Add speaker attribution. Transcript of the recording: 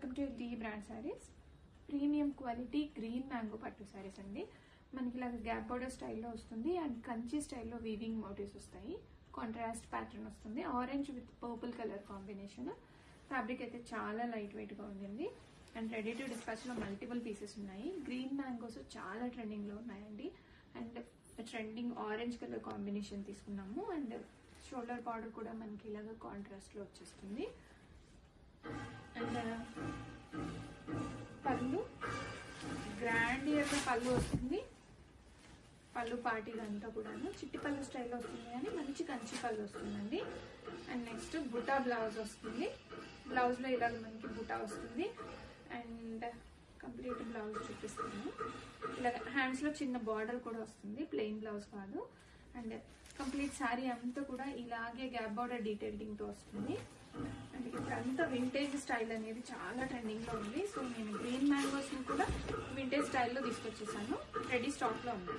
Speaker 1: Welcome to the brand saris. Premium quality green mango పట్టు శారీస్ అండి. మనకి ఇలా గ్యాప్ బోర్డర్ స్టైల్లో వస్తుంది అండ్ కంచి స్టైల్లో వీవింగ్ మోటివ్స్ వస్తాయి. కాంట్రాస్ట్ ప్యాటర్న్ వస్తుంది. Orange with purple colour combination. Fabric అయితే చాలా లైట్ వెయిట్ గా ఉంది అండ్ రెడీ టు డిస్పాచ్ లో మల్టిపుల్ పీసెస్ ఉన్నాయి. గ్రీన్ మ్యాంగోస్ చాలా ట్రెండింగ్ లో ఉన్నాయండి. And trending orange colour combination తీసుకున్నాము. అండ్ షోల్డర్ బార్డర్ కూడా మనకి ఇలాగా కాంట్రాస్ట్ లో వచ్చేస్తుంది. అండ్ పళ్ళు గ్రాండ్ గా పళ్ళు వస్తుంది. పళ్ళు పార్టీగా అంతా కూడాను చిట్టి పళ్ళు స్టైల్లో వస్తుంది కానీ మంచి కంచి పళ్ళు వస్తుందండి. అండ్ నెక్స్ట్ బుటా బ్లౌజ్ వస్తుంది. బ్లౌజ్ లో ఇలాగ మనకి బుటా వస్తుంది. అండ్ కంప్లీట్ బ్లౌజ్ చూపిస్తాను. ఇలా హ్యాండ్స్ లో చిన్న బార్డర్ కూడా వస్తుంది, ప్లెయిన్ బ్లౌజ్ కాదు. అండ్ కంప్లీట్ శారీ అంతా కూడా ఇలాగే గ్యాప్ బార్డర్ డీటెయిలింగ్ తో వస్తుంది. అండ్ ఇప్పుడు అంతా వింటేజ్ స్టైల్ అనేది చాలా ట్రెండింగ్ లో ఉంది. సో నేను గ్రీన్ మ్యాంగోస్ ని కూడా వింటేజ్ స్టైల్లో తీసుకొచ్చేసాను. రెడీ స్టాక్ లో ఉంది.